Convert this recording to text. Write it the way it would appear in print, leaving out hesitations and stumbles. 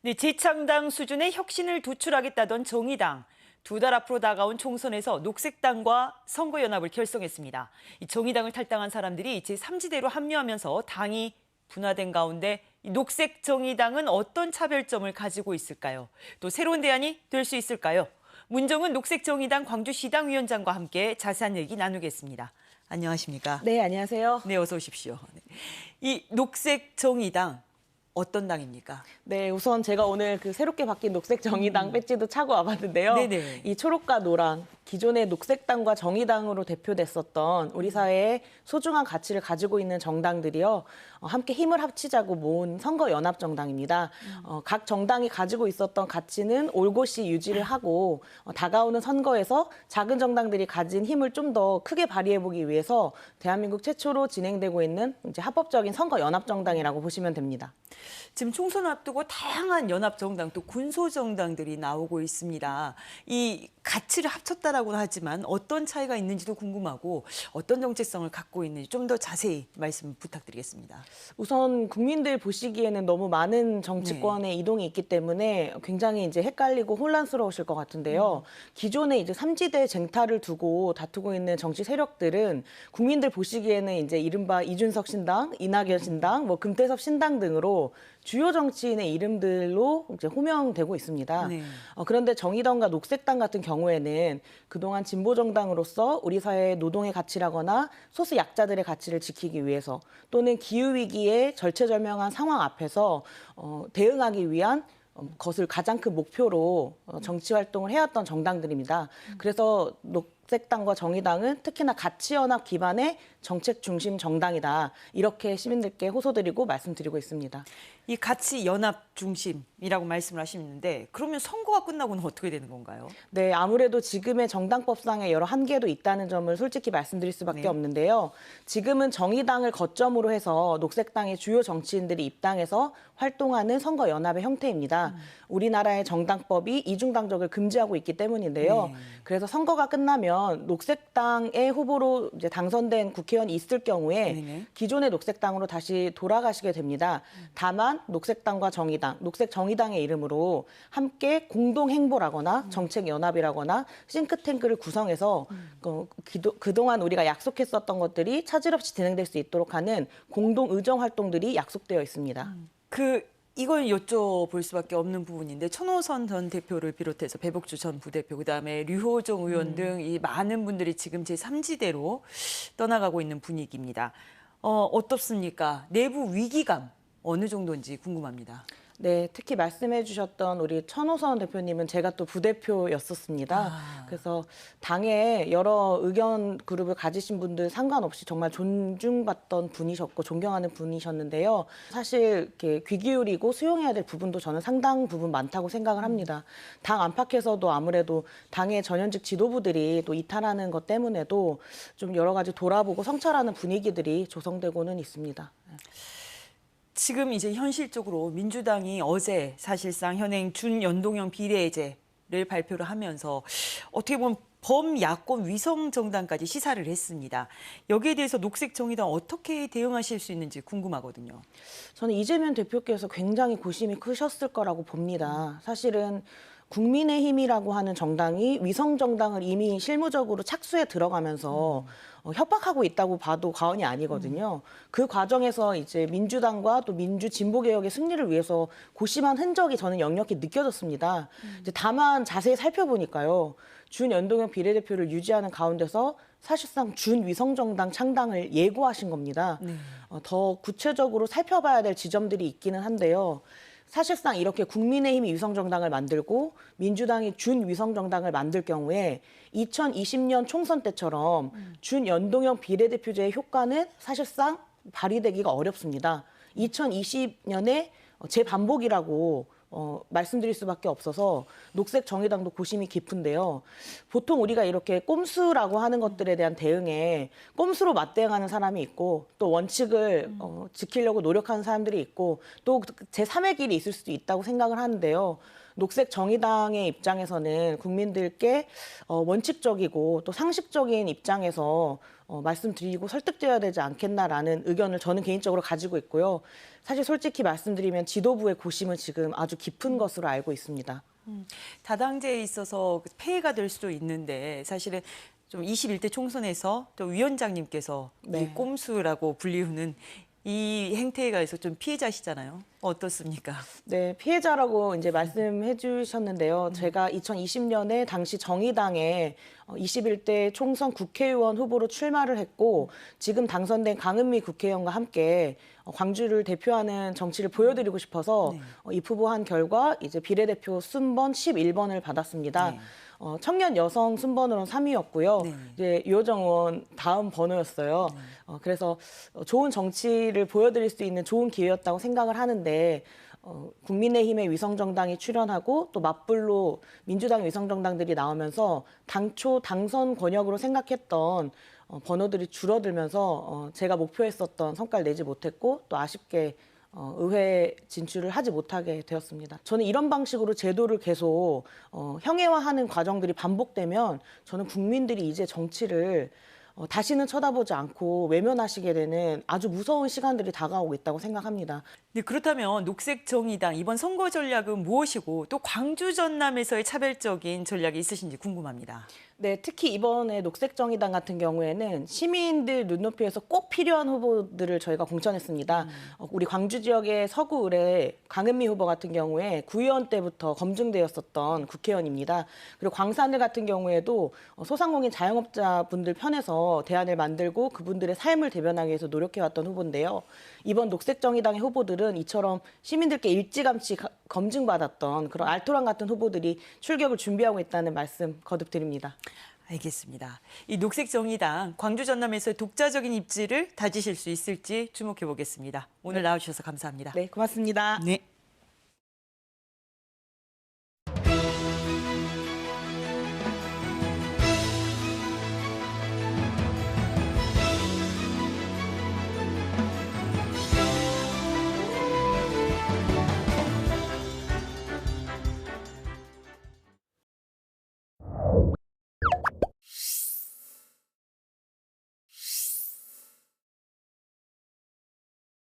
네, 재창당 수준의 혁신을 도출하겠다던 정의당. 2달 앞으로 다가온 총선에서 녹색당과 선거연합을 결성했습니다. 이 정의당을 탈당한 사람들이 제3지대로 합류하면서 당이 분화된 가운데 이 녹색 정의당은 어떤 차별점을 가지고 있을까요? 또 새로운 대안이 될 수 있을까요? 문정은 녹색 정의당 광주시당위원장과 함께 자세한 얘기 나누겠습니다. 안녕하십니까? 네, 안녕하세요. 네, 어서 오십시오. 이 녹색 정의당 어떤 당입니까? 네, 우선 제가 오늘 그 새롭게 바뀐 녹색 정의당 배지도 차고 와봤는데요. 네네. 이 초록과 노랑, 기존의 녹색당과 정의당으로 대표됐었던 우리 사회의 소중한 가치를 가지고 있는 정당들이요. 함께 힘을 합치자고 모은 선거연합정당입니다. 각 정당이 가지고 있었던 가치는 올곧이 유지를 하고 다가오는 선거에서 작은 정당들이 가진 힘을 좀 더 크게 발휘해보기 위해서 대한민국 최초로 진행되고 있는 이제 합법적인 선거연합정당이라고 보시면 됩니다. 지금 총선 앞두고 다양한 연합정당 또 군소정당들이 나오고 있습니다. 이 가치를 합쳤다라고는 하지만 어떤 차이가 있는지도 궁금하고 어떤 정체성을 갖고 있는지 좀 더 자세히 말씀 부탁드리겠습니다. 우선 국민들 보시기에는 너무 많은 정치권의 이동이 있기 때문에 굉장히 이제 헷갈리고 혼란스러우실 것 같은데요. 기존에 이제 삼지대 쟁탈을 두고 다투고 있는 정치 세력들은 국민들 보시기에는 이제 이른바 이준석 신당, 이낙연 신당, 뭐 금태섭 신당 등으로 주요 정치인의 이름들로 이제 호명되고 있습니다. 네. 그런데 정의당과 녹색당 같은 경우에는 그동안 진보정당으로서 우리 사회의 노동의 가치라거나 소수 약자들의 가치를 지키기 위해서 또는 기후위기의 절체절명한 상황 앞에서 대응하기 위한 것을 가장 큰 목표로 정치 활동을 해왔던 정당들입니다. 그래서 녹색당과 정의당은 특히나 가치연합 기반의 정책 중심 정당이다. 이렇게 시민들께 호소드리고 말씀드리고 있습니다. 이 가치 연합 중심이라고 말씀을 하시는데 그러면 선거가 끝나고는 어떻게 되는 건가요? 네, 아무래도 지금의 정당법상의 여러 한계도 있다는 점을 솔직히 말씀드릴 수밖에 네. 없는데요. 지금은 정의당을 거점으로 해서 녹색당의 주요 정치인들이 입당해서 활동하는 선거연합의 형태입니다. 우리나라의 정당법이 이중당적을 금지하고 있기 때문인데요. 네. 그래서 선거가 끝나면 녹색당의 후보로 이제 당선된 국회의원이 있을 경우에 네네. 기존의 녹색당으로 다시 돌아가시게 됩니다. 다만 녹색당과 정의당, 녹색정의당의 이름으로 함께 공동행보라거나 정책연합이라거나 싱크탱크를 구성해서 그동안 우리가 약속했었던 것들이 차질 없이 진행될 수 있도록 하는 공동의정 활동들이 약속되어 있습니다. 이걸 여쭤볼 수밖에 없는 부분인데 천호선 전 대표를 비롯해서 배복주 전 부대표 그다음에 류호정 의원 등 이 많은 분들이 지금 제3지대로 떠나가고 있는 분위기입니다. 어떻습니까? 내부 위기감 어느 정도인지 궁금합니다. 네, 특히 말씀해 주셨던 우리 천호선 대표님은 제가 또 부대표였었습니다. 그래서 당에 여러 의견 그룹을 가지신 분들 상관없이 정말 존중받던 분이셨고 존경하는 분이셨는데요. 사실 이렇게 귀 기울이고 수용해야 될 부분도 저는 상당 부분 많다고 생각을 합니다. 당 안팎에서도 아무래도 당의 전현직 지도부들이 또 이탈하는 것 때문에도 좀 여러 가지 돌아보고 성찰하는 분위기들이 조성되고는 있습니다. 지금 이제 현실적으로 민주당이 어제 사실상 현행 준연동형 비례제를 발표를 하면서 어떻게 보면 범야권 위성정당까지 시사를 했습니다. 여기에 대해서 녹색정의당 어떻게 대응하실 수 있는지 궁금하거든요. 저는 이재명 대표께서 굉장히 고심이 크셨을 거라고 봅니다. 사실은 국민의힘이라고 하는 정당이 위성정당을 이미 실무적으로 착수해 들어가면서 협박하고 있다고 봐도 과언이 아니거든요. 그 과정에서 이제 민주당과 또 민주진보개혁의 승리를 위해서 고심한 흔적이 저는 역력히 느껴졌습니다. 이제 다만 자세히 살펴보니까요. 준연동형 비례대표를 유지하는 가운데서 사실상 준위성정당 창당을 예고하신 겁니다. 네. 더 구체적으로 살펴봐야 될 지점들이 있기는 한데요. 사실상 이렇게 국민의힘이 위성정당을 만들고 민주당이 준위성정당을 만들 경우에 2020년 총선 때처럼 준연동형 비례대표제의 효과는 사실상 발휘되기가 어렵습니다. 2020년에 재반복이라고 말씀드릴 수밖에 없어서 녹색 정의당도 고심이 깊은데요. 보통 우리가 이렇게 꼼수라고 하는 것들에 대한 대응에 꼼수로 맞대응하는 사람이 있고 또 원칙을 지키려고 노력하는 사람들이 있고 또 제3의 길이 있을 수도 있다고 생각을 하는데요. 녹색 정의당의 입장에서는 국민들께 원칙적이고 또 상식적인 입장에서 말씀드리고 설득되어야 되지 않겠나라는 의견을 저는 개인적으로 가지고 있고요. 사실 솔직히 말씀드리면 지도부의 고심은 지금 아주 깊은 것으로 알고 있습니다. 다당제에 있어서 폐해가 될 수도 있는데 사실은 좀 21대 총선에서 또 위원장님께서 네. 이 꼼수라고 불리우는 이 행태에 가해서 좀 피해자시잖아요. 어떻습니까? 네, 피해자라고 이제 말씀해 주셨는데요. 제가 2020년에 당시 정의당에 21대 총선 국회의원 후보로 출마를 했고 지금 당선된 강은미 국회의원과 함께 광주를 대표하는 정치를 보여드리고 싶어서 입후보한 결과 이제 비례대표 순번 11번을 받았습니다. 네. 청년 여성 순번으로는 3위였고요. 네. 이제 유호정 의원 다음 번호였어요. 그래서 좋은 정치를 보여드릴 수 있는 좋은 기회였다고 생각을 하는데 국민의힘의 위성정당이 출연하고 또 맞불로 민주당의 위성정당들이 나오면서 당초 당선 권역으로 생각했던 번호들이 줄어들면서 제가 목표했었던 성과를 내지 못했고 또 아쉽게 의회 진출을 하지 못하게 되었습니다. 저는 이런 방식으로 제도를 계속 형해화하는 과정들이 반복되면 저는 국민들이 이제 정치를 다시는 쳐다보지 않고 외면하시게 되는 아주 무서운 시간들이 다가오고 있다고 생각합니다. 네, 그렇다면 녹색정의당 이번 선거 전략은 무엇이고 또 광주 전남에서의 차별적인 전략이 있으신지 궁금합니다. 네, 특히 이번에 녹색정의당 같은 경우에는 시민들 눈높이에서 꼭 필요한 후보들을 저희가 공천했습니다. 우리 광주 지역의 서구 의뢰 강은미 후보 같은 경우에 구의원 때부터 검증되었었던 국회의원입니다. 그리고 광산을 같은 경우에도 소상공인 자영업자분들 편에서 대안을 만들고 그분들의 삶을 대변하기 위해서 노력해왔던 후보인데요. 이번 녹색정의당의 후보들은 이처럼 시민들께 일찌감치 검증받았던 그런 알토란 같은 후보들이 출격을 준비하고 있다는 말씀 거듭드립니다. 알겠습니다. 이 녹색정의당 광주 전남에서의 독자적인 입지를 다지실 수 있을지 주목해 보겠습니다. 오늘 나와주셔서 감사합니다. 네, 고맙습니다. 네.